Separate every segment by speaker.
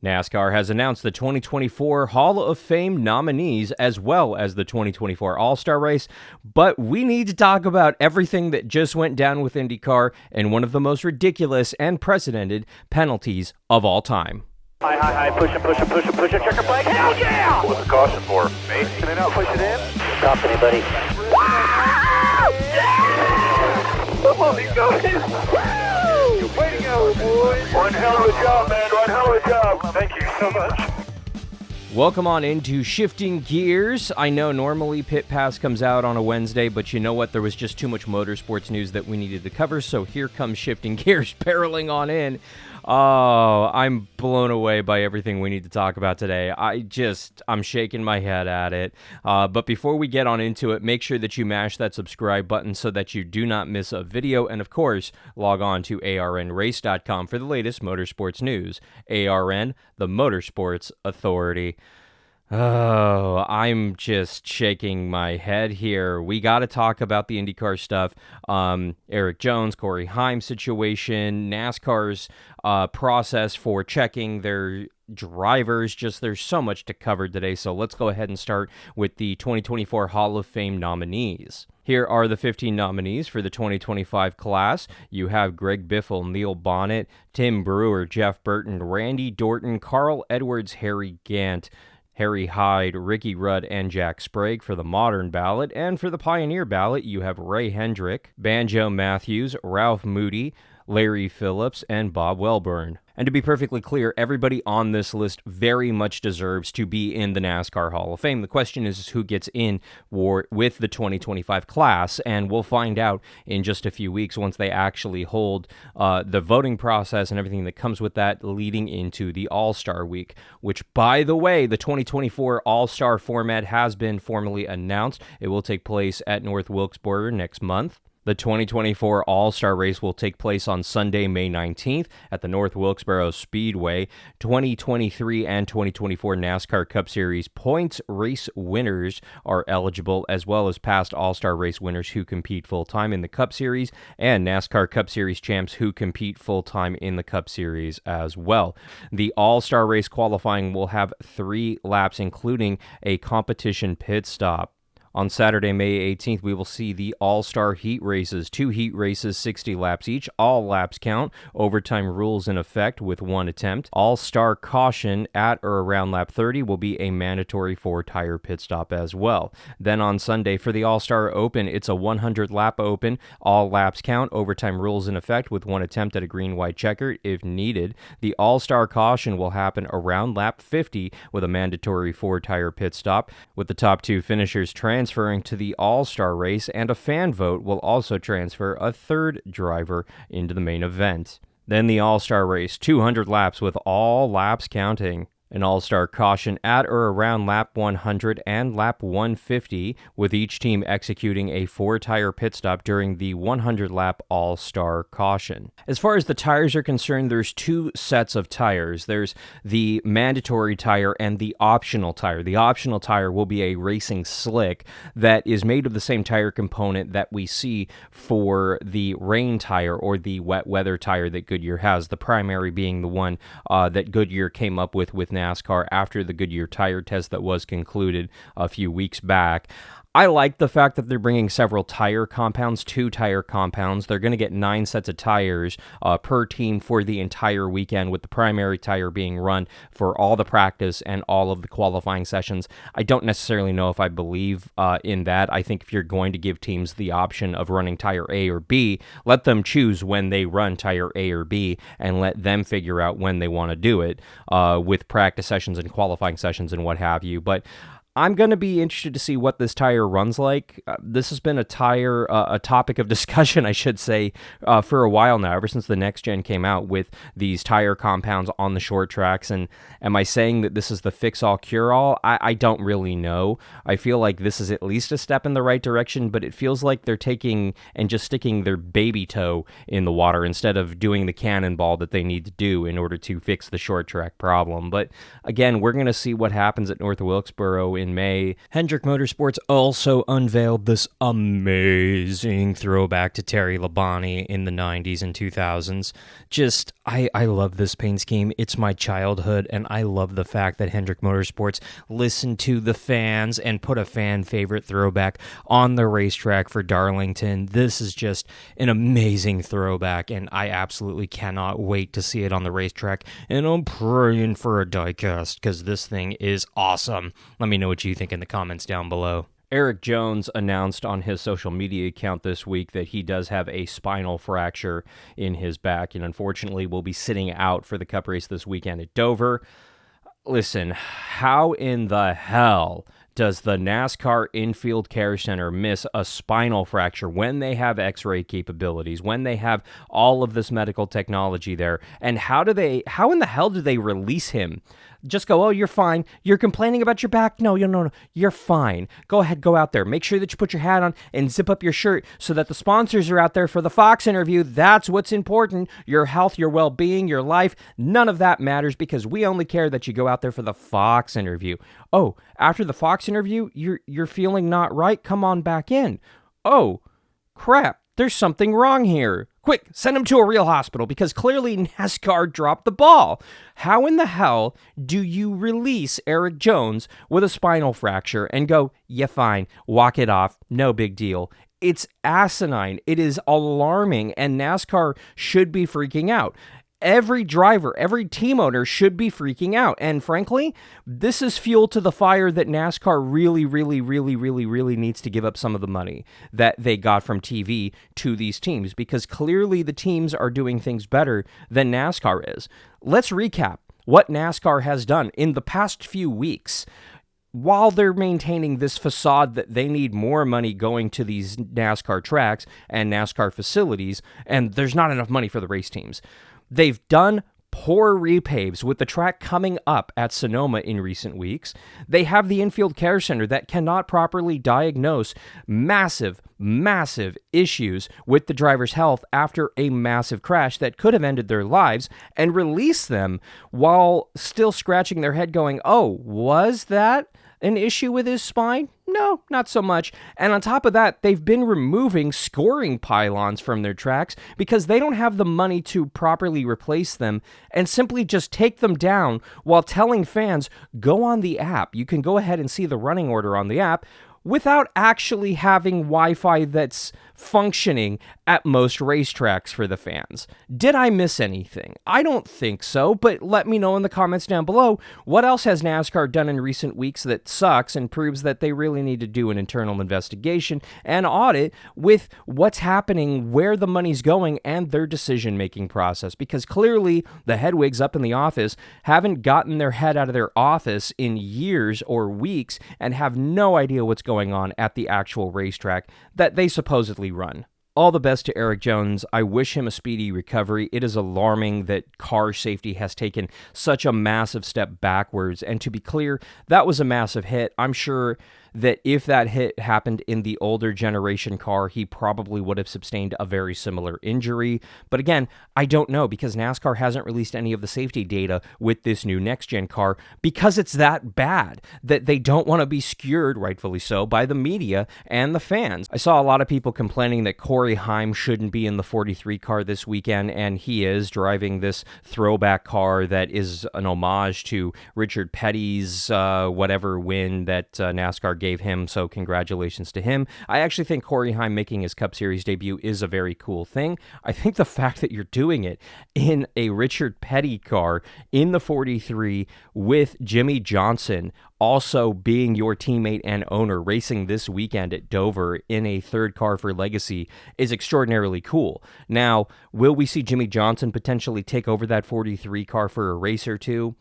Speaker 1: NASCAR has announced the 2024 Hall of Fame nominees as well as the 2024 All Star race, but we need to talk about everything that just went down with IndyCar and one of the most ridiculous and precedented penalties of all time.
Speaker 2: High, push it, checker flag, hell yeah!
Speaker 3: What's the caution for? Me?
Speaker 2: Can I not push it in?
Speaker 4: Stop anybody.
Speaker 2: Come on, these guys! You're waiting out, boys!
Speaker 3: One hell of a job, man, one hell of a job. Thank you so much.
Speaker 1: Welcome on into Shifting Gears. I know normally Pit Pass comes out on a Wednesday, but you know what? There was just too much motorsports news that we needed to cover, so here comes Shifting Gears barreling on in. Oh, I'm blown away by everything we need to talk about today. I'm shaking my head at it. But before we get on into it, make sure that you mash that subscribe button so that you do not miss a video. And of course, log on to arnrace.com for the latest motorsports news. ARN, the Motorsports Authority. Oh, I'm just shaking my head here. We got to talk about the IndyCar stuff. Erik Jones, Corey Heim situation, NASCAR's process for checking their drivers. There's so much to cover today, so let's go ahead and start with the 2024 Hall of Fame nominees. Here are the 15 nominees for the 2025 class. You have Greg Biffle, Neil Bonnet, Tim Brewer, Jeff Burton, Randy Dorton, Carl Edwards, Harry Gant, Harry Hyde, Ricky Rudd, and Jack Sprague for the modern ballot. And for the pioneer ballot, you have Ray Hendrick, Banjo Matthews, Ralph Moody, Larry Phillips, and Bob Welburn. And to be perfectly clear, everybody on this list very much deserves to be in the NASCAR Hall of Fame. The question is who gets in with the 2025 class, and we'll find out in just a few weeks once they actually hold the voting process and everything that comes with that leading into the All Star week, which, by the way, the 2024 All Star format has been formally announced. It will take place at North Wilkesboro next month. The 2024 All-Star race will take place on Sunday, May 19th at the North Wilkesboro Speedway. 2023 and 2024 NASCAR Cup Series points race winners are eligible, as well as past All-Star race winners who compete full-time in the Cup Series, and NASCAR Cup Series champs who compete full-time in the Cup Series as well. The All-Star race qualifying will have 3 laps, including a competition pit stop. On Saturday, May 18th, we will see the All-Star Heat Races. 2 heat races, 60 laps each. All laps count. Overtime rules in effect with 1 attempt. All-Star Caution at or around lap 30 will be a mandatory 4-tire pit stop as well. Then on Sunday, for the All-Star Open, it's a 100-lap open. All laps count. Overtime rules in effect with 1 attempt at a green-white checker if needed. The All-Star Caution will happen around lap 50 with a mandatory 4-tire pit stop, with the top 2 finishers transferring to the All-Star race, and a fan vote will also transfer a 3rd driver into the main event. Then the All-Star race, 200 laps with all laps counting. An All-Star Caution at or around lap 100 and lap 150, with each team executing a 4-tire pit stop during the 100-lap All-Star Caution. As far as the tires are concerned, there's 2 sets of tires. There's the mandatory tire and the optional tire. The optional tire will be a racing slick that is made of the same tire component that we see for the rain tire or the wet weather tire that Goodyear has, the primary being the one that Goodyear came up with NASCAR after the Goodyear tire test that was concluded a few weeks back. I like the fact that they're bringing several tire compounds, 2 tire compounds. They're going to get 9 sets of tires per team for the entire weekend, with the primary tire being run for all the practice and all of the qualifying sessions. I don't necessarily know if I believe in that. I think if you're going to give teams the option of running tire A or B, let them choose when they run tire A or B and let them figure out when they want to do it with practice sessions and qualifying sessions and what have you. But I'm going to be interested to see what this tire runs like. This has been a topic of discussion, I should say, for a while now, ever since the next gen came out with these tire compounds on the short tracks. And am I saying that this is the fix-all, cure-all? I don't really know. I feel like this is at least a step in the right direction, but it feels like they're taking and just sticking their baby toe in the water instead of doing the cannonball that they need to do in order to fix the short track problem. But again, we're going to see what happens at North Wilkesboro in May. Hendrick Motorsports also unveiled this amazing throwback to Terry Labonte in the 90s and 2000s. Just, I love this paint scheme. It's my childhood, and I love the fact that Hendrick Motorsports listened to the fans and put a fan favorite throwback on the racetrack for Darlington. This is just an amazing throwback, and I absolutely cannot wait to see it on the racetrack, and I'm praying for a diecast because this thing is awesome. Let me know what you think in the comments down below. Erik Jones announced on his social media account this week that he does have a spinal fracture in his back and unfortunately will be sitting out for the Cup race this weekend at Dover. Listen, how in the hell does the NASCAR Infield Care Center miss a spinal fracture when they have x-ray capabilities, when they have all of this medical technology there? And how in the hell do they release him? Just go, oh, you're fine. You're complaining about your back? No, you're fine. Go ahead, go out there. Make sure that you put your hat on and zip up your shirt so that the sponsors are out there for the Fox interview. That's what's important. Your health, your well-being, your life, none of that matters because we only care that you go out there for the Fox interview. Oh, after the Fox interview, you're feeling not right? Come on back in. Oh, crap. There's something wrong here. Quick, send him to a real hospital because clearly NASCAR dropped the ball. How in the hell do you release Erik Jones with a spinal fracture and go, yeah, fine, walk it off, no big deal? It's asinine. It is alarming, and NASCAR should be freaking out. Every driver, every team owner should be freaking out. And frankly, this is fuel to the fire that NASCAR really needs to give up some of the money that they got from TV to these teams because clearly the teams are doing things better than NASCAR is. Let's recap what NASCAR has done in the past few weeks. While they're maintaining this facade that they need more money going to these NASCAR tracks and NASCAR facilities, and there's not enough money for the race teams. They've done poor repaves with the track coming up at Sonoma in recent weeks. They have the Infield Care Center that cannot properly diagnose massive issues with the driver's health after a massive crash that could have ended their lives and release them while still scratching their head going, oh, was that an issue with his spine? No, not so much. And on top of that, they've been removing scoring pylons from their tracks because they don't have the money to properly replace them and simply just take them down while telling fans, go on the app. You can go ahead and see the running order on the app without actually having Wi-Fi that's functioning at most racetracks for the fans. Did I miss anything? I don't think so, but let me know in the comments down below. What else has NASCAR done in recent weeks that sucks and proves that they really need to do an internal investigation and audit with what's happening, where the money's going, and their decision-making process? Because clearly the headwigs up in the office haven't gotten their head out of their office in years or weeks and have no idea what's going on at the actual racetrack that they supposedly run. All the best to Erik Jones. I wish him a speedy recovery. It is alarming that car safety has taken such a massive step backwards. And to be clear, that was a massive hit. I'm sure that if that hit happened in the older generation car, he probably would have sustained a very similar injury. But again, I don't know because NASCAR hasn't released any of the safety data with this new next-gen car because it's that bad that they don't want to be skewered, rightfully so, by the media and the fans. I saw a lot of people complaining that Corey Heim shouldn't be in the 43 car this weekend, and he is driving this throwback car that is an homage to Richard Petty's whatever win that NASCAR gave him, so congratulations to him. I actually think Corey Heim making his Cup Series debut is a very cool thing. I think the fact that you're doing it in a Richard Petty car in the 43 with Jimmy Johnson also being your teammate and owner racing this weekend at Dover in a third car for Legacy is extraordinarily cool. Now, will we see Jimmy Johnson potentially take over that 43 car for a race or two?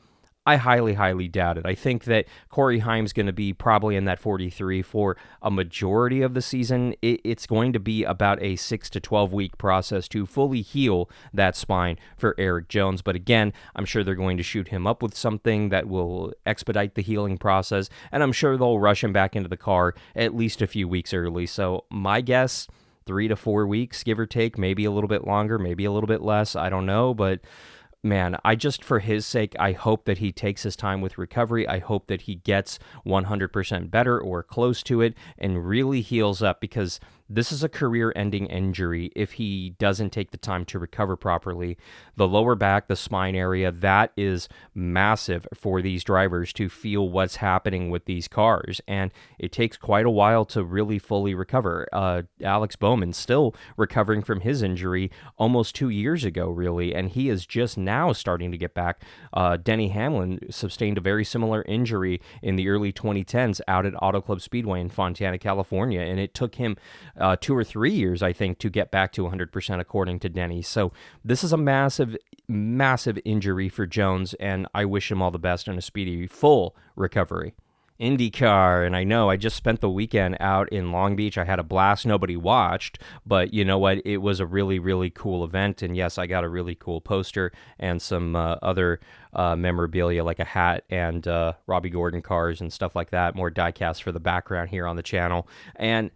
Speaker 1: I highly doubt it. I think that Corey Heim's going to be probably in that 43 for a majority of the season. It's going to be about a 6 to 12 week process to fully heal that spine for Erik Jones. But again, I'm sure they're going to shoot him up with something that will expedite the healing process, and I'm sure they'll rush him back into the car at least a few weeks early. So my guess, 3 to 4 weeks, give or take, maybe a little bit longer, maybe a little bit less. I don't know, but man, for his sake, I hope that he takes his time with recovery. I hope that he gets 100% better or close to it and really heals up, because this is a career-ending injury if he doesn't take the time to recover properly. The lower back, the spine area, that is massive for these drivers to feel what's happening with these cars, and it takes quite a while to really fully recover. Alex Bowman still recovering from his injury almost 2 years ago, really, and he is just now starting to get back. Denny Hamlin sustained a very similar injury in the early 2010s out at Auto Club Speedway in Fontana, California, and it took him 2 or 3 years, I think, to get back to 100%, according to Denny. So this is a massive, massive injury for Jones, and I wish him all the best in a speedy, full recovery. IndyCar, and I know I just spent the weekend out in Long Beach. I had a blast. Nobody watched, but you know what? It was a really, really cool event, and yes, I got a really cool poster and some other memorabilia like a hat and Robbie Gordon cars and stuff like that. More diecast for the background here on the channel. And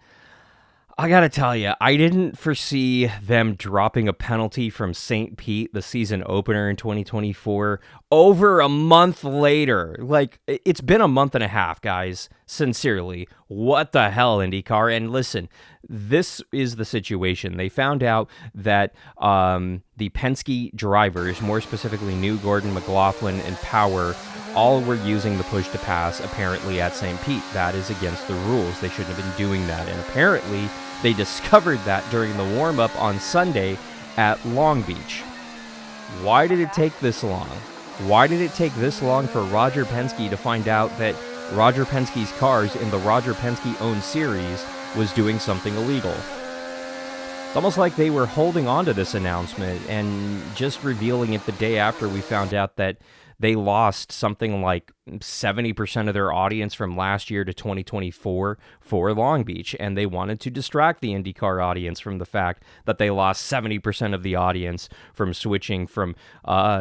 Speaker 1: I gotta tell you, I didn't foresee them dropping a penalty from St. Pete, the season opener in 2024, over a month later. Like, it's been a month and a half, guys. Sincerely, what the hell, IndyCar? And listen, this is the situation. They found out that the Pensky drivers, more specifically New Gordon, McLaughlin, and Power, all were using the push to pass apparently at St. Pete. That is against the rules. They shouldn't have been doing that. And apparently they discovered that during the warm-up on Sunday at Long Beach. Why did it take this long? Why did it take this long for Roger Penske to find out that Roger Penske's cars in the Roger Penske-owned series was doing something illegal? It's almost like they were holding on to this announcement and just revealing it the day after we found out that they lost something like 70% of their audience from last year to 2024 for Long Beach, and they wanted to distract the IndyCar audience from the fact that they lost 70% of the audience from switching from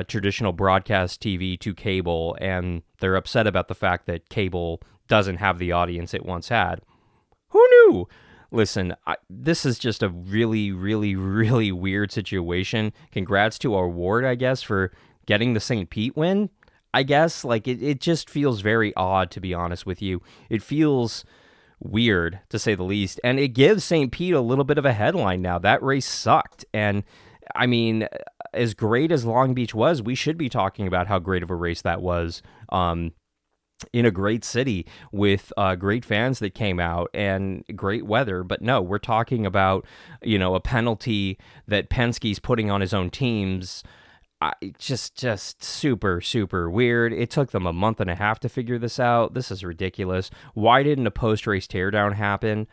Speaker 1: traditional broadcast TV to cable, and they're upset about the fact that cable doesn't have the audience it once had. Who knew? Listen, this is just a really, really, really weird situation. Congrats to our Ward, I guess, for getting the St. Pete win, I guess. Like, it just feels very odd, to be honest with you. It feels weird, to say the least. And it gives St. Pete a little bit of a headline now. That race sucked. And, I mean, as great as Long Beach was, we should be talking about how great of a race that was. In a great city with great fans that came out and great weather. But no, we're talking about, a penalty that Penske's putting on his own teams. Just super, super weird. It took them a month and a half to figure this out. This is ridiculous. Why didn't a post-race teardown happen?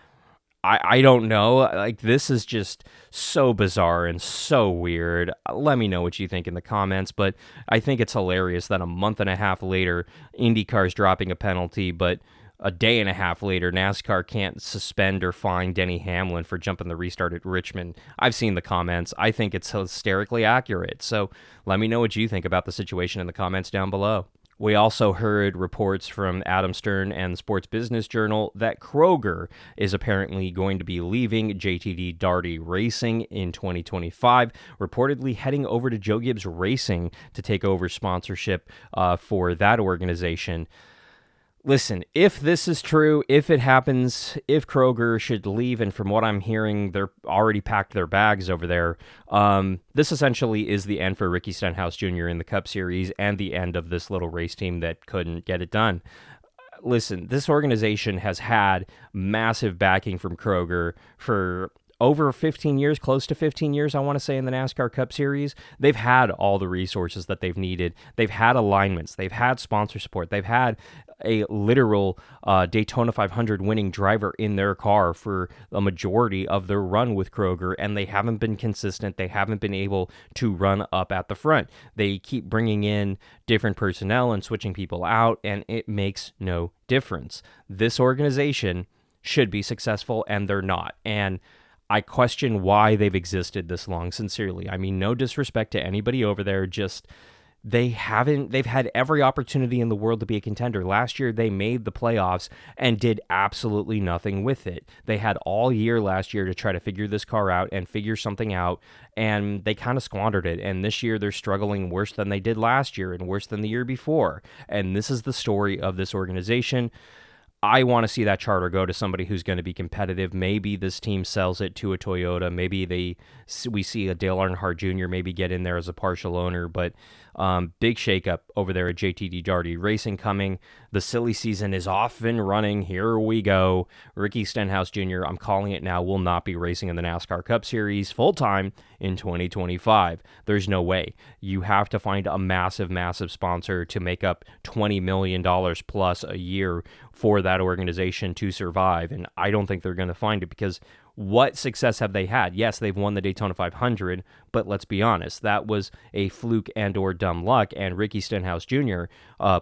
Speaker 1: I don't know. Like, this is just so bizarre and so weird. Let me know what you think in the comments, but I think it's hilarious that a month and a half later, IndyCar's dropping a penalty, but a day and a half later, NASCAR can't suspend or fine Denny Hamlin for jumping the restart at Richmond. I've seen the comments. I think it's hysterically accurate. So let me know what you think about the situation in the comments down below. We also heard reports from Adam Stern and the Sports Business Journal that Kroger is apparently going to be leaving JTD Daugherty Racing in 2025, reportedly heading over to Joe Gibbs Racing to take over sponsorship for that organization. Listen, if this is true, if it happens, if Kroger should leave, and from what I'm hearing, they're already packed their bags over there, this essentially is the end for Ricky Stenhouse Jr. in the Cup Series and the end of this little race team that couldn't get it done. Listen, this organization has had massive backing from Kroger for over 15 years, close to 15 years, I want to say, in the NASCAR Cup Series. They've had all the resources that they've needed. They've had alignments. They've had sponsor support. They've had a literal Daytona 500 winning driver in their car for a majority of their run with Kroger, and they haven't been consistent. They haven't been able to run up at the front. They keep bringing in different personnel and switching people out, and it makes no difference. This organization should be successful, and they're not. And I question why they've existed this long, sincerely. I mean, no disrespect to anybody over there, just they've had every opportunity in the world to be a contender. Last year, they made the playoffs and did absolutely nothing with it. They had all year last year to try to figure this car out and figure something out, and they kind of squandered it. And this year, they're struggling worse than they did last year and worse than the year before. And this is the story of this organization. I want to see that charter go to somebody who's going to be competitive. Maybe this team sells it to a Toyota. Maybe we see a Dale Earnhardt Jr. maybe get in there as a partial owner. But big shakeup over there at JTD Daugherty Racing coming. The silly season is off and running. Here we go. Ricky Stenhouse Jr., I'm calling it now, will not be racing in the NASCAR Cup Series full-time in 2025. There's no way. You have to find a massive, massive sponsor to make up $20 million plus a year for that organization to survive, and I don't think they're going to find it, because what success have they had? Yes, they've won the Daytona 500, but let's be honest, that was a fluke and or dumb luck, and Ricky Stenhouse Jr.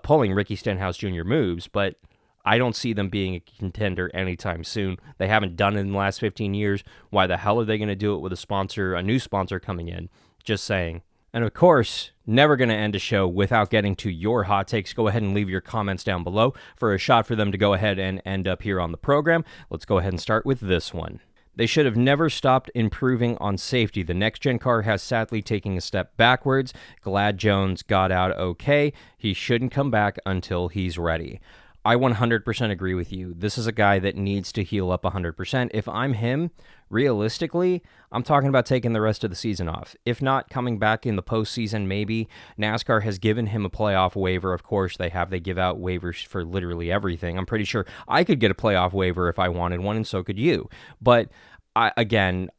Speaker 1: Pulling Ricky Stenhouse Jr. moves, but I don't see them being a contender anytime soon. They haven't done it in the last 15 years. Why the hell are they going to do it with a new sponsor coming in? Just saying. And of course, never going to end a show without getting to your hot takes. Go ahead and leave your comments down below for a shot for them to go ahead and end up here on the program. Let's go ahead and start with this one. They should have never stopped improving on safety. The next-gen car has sadly taken a step backwards. Glad Jones got out okay. He shouldn't come back until he's ready. I 100% agree with you. This is a guy that needs to heal up 100%. If I'm him, realistically, I'm talking about taking the rest of the season off. If not, coming back in the postseason, maybe. NASCAR has given him a playoff waiver. Of course, they give out waivers for literally everything. I'm pretty sure I could get a playoff waiver if I wanted one, and so could you. But I think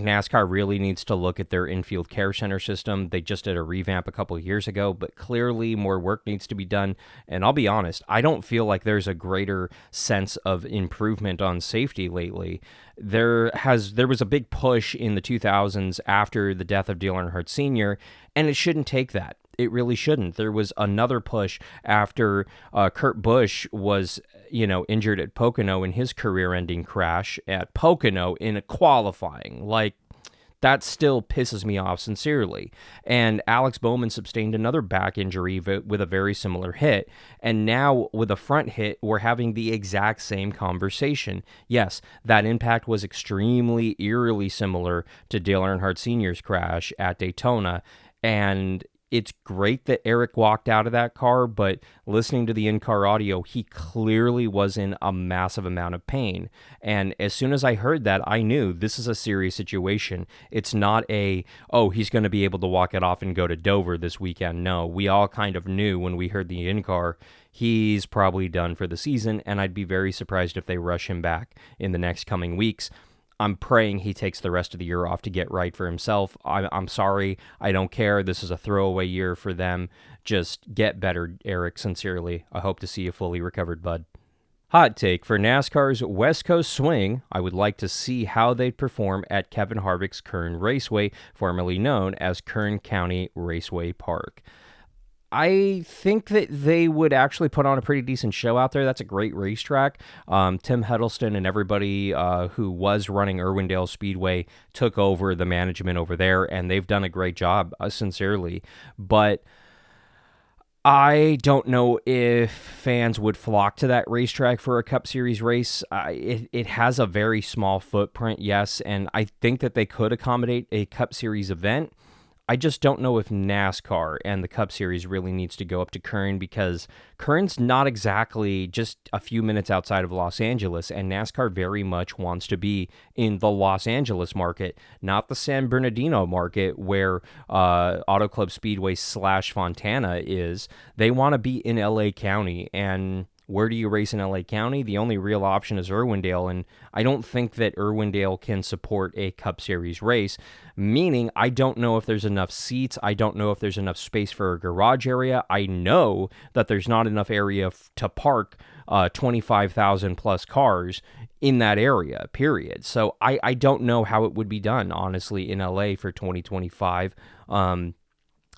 Speaker 1: NASCAR really needs to look at their infield care center system. They just did a revamp a couple of years ago, but clearly more work needs to be done. And I'll be honest, I don't feel like there's a greater sense of improvement on safety lately. There was a big push in the 2000s after the death of Dale Earnhardt Sr., and it shouldn't take that. It really shouldn't. There was another push after Kurt Busch was, injured at Pocono in his career-ending crash at Pocono in a qualifying. Like, that still pisses me off sincerely. And Alex Bowman sustained another back injury with a very similar hit. And now with a front hit, we're having the exact same conversation. Yes, that impact was extremely eerily similar to Dale Earnhardt Sr.'s crash at Daytona. And it's great that Erik walked out of that car, but listening to the in-car audio, he clearly was in a massive amount of pain. And as soon as I heard that, I knew this is a serious situation. It's not he's going to be able to walk it off and go to Dover this weekend. No, we all kind of knew when we heard the in-car, he's probably done for the season, and I'd be very surprised if they rush him back in the next coming weeks. I'm praying he takes the rest of the year off to get right for himself. I'm sorry. I don't care. This is a throwaway year for them. Just get better, Erik, sincerely. I hope to see you fully recovered, bud. Hot take for NASCAR's West Coast swing. I would like to see how they'd perform at Kevin Harvick's Kern Raceway, formerly known as Kern County Raceway Park. I think that they would actually put on a pretty decent show out there. That's a great racetrack. Tim Hiddleston and everybody who was running Irwindale Speedway took over the management over there, and they've done a great job, sincerely. But I don't know if fans would flock to that racetrack for a Cup Series race. It has a very small footprint, yes, and I think that they could accommodate a Cup Series event. I just don't know if NASCAR and the Cup Series really needs to go up to Kern, because Kern's not exactly just a few minutes outside of Los Angeles, and NASCAR very much wants to be in the Los Angeles market, not the San Bernardino market where Auto Club Speedway / Fontana is. They want to be in LA County, and where do you race in LA County? The only real option is Irwindale, and I don't think that Irwindale can support a Cup Series race, meaning I don't know if there's enough seats. I don't know if there's enough space for a garage area. I know that there's not enough area to park 25,000 plus cars in that area, period. So I don't know how it would be done, honestly, in LA for 2025.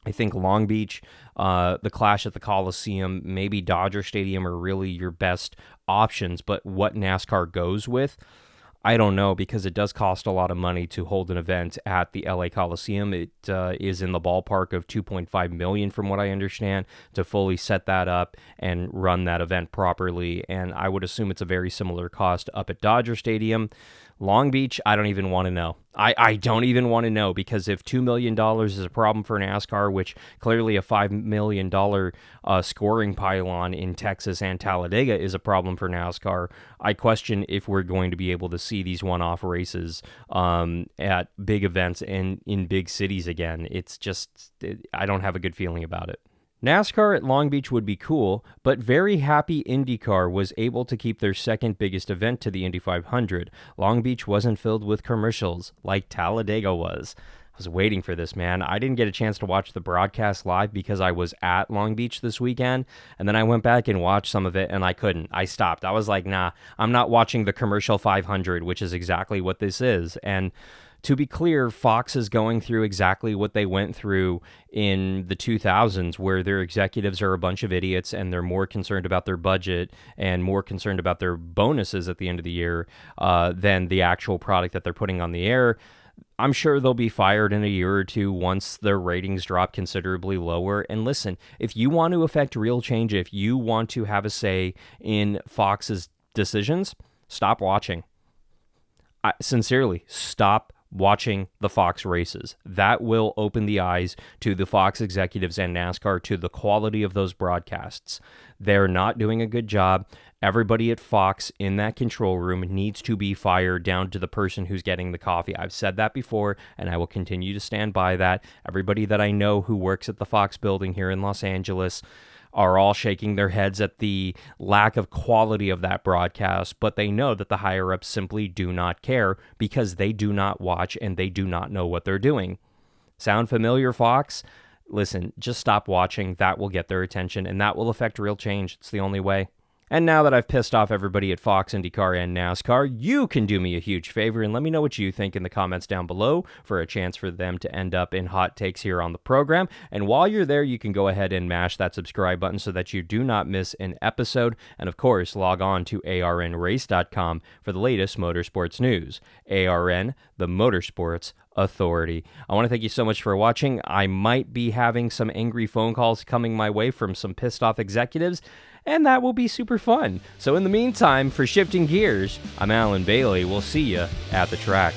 Speaker 1: I think Long Beach, the Clash at the Coliseum, maybe Dodger Stadium are really your best options, but what NASCAR goes with, I don't know, because it does cost a lot of money to hold an event at the LA Coliseum. It is in the ballpark of $2.5 million, from what I understand, to fully set that up and run that event properly. And I would assume it's a very similar cost up at Dodger Stadium. Long Beach, I don't even want to know. I don't even want to know, because if $2 million is a problem for NASCAR, which clearly a $5 million scoring pylon in Texas and Talladega is a problem for NASCAR, I question if we're going to be able to see these one-off races at big events and in big cities again. It's just, I don't have a good feeling about it. NASCAR at Long Beach would be cool, but very happy IndyCar was able to keep their second biggest event to the Indy 500. Long Beach wasn't filled with commercials like Talladega was. I was waiting for this, man. I didn't get a chance to watch the broadcast live because I was at Long Beach this weekend, and then I went back and watched some of it, and I couldn't. I stopped. I was like, nah, I'm not watching the commercial 500, which is exactly what this is. And to be clear, Fox is going through exactly what they went through in the 2000s, where their executives are a bunch of idiots and they're more concerned about their budget and more concerned about their bonuses at the end of the year than the actual product that they're putting on the air. I'm sure they'll be fired in a year or two once their ratings drop considerably lower. And listen, if you want to affect real change, if you want to have a say in Fox's decisions, stop watching. Sincerely, stop watching the Fox races. That will open the eyes to the Fox executives and NASCAR to the quality of those broadcasts. They're not doing a good job. Everybody at Fox in that control room needs to be fired, down to the person who's getting the coffee. I've said that before, and I will continue to stand by that. Everybody that I know who works at the Fox building here in Los Angeles are all shaking their heads at the lack of quality of that broadcast, but they know that the higher-ups simply do not care because they do not watch and they do not know what they're doing. Sound familiar, Fox? Listen, just stop watching. That will get their attention, and that will affect real change. It's the only way. And now that I've pissed off everybody at Fox, IndyCar, and NASCAR, you can do me a huge favor and let me know what you think in the comments down below for a chance for them to end up in hot takes here on the program. And while you're there, you can go ahead and mash that subscribe button so that you do not miss an episode. And of course, log on to arnrace.com for the latest motorsports news. ARN, the Motorsports Authority. I want to thank you so much for watching. I might be having some angry phone calls coming my way from some pissed off executives, and that will be super fun. So in the meantime, for Shifting Gears, I'm Alan Bailey. We'll see you at the track.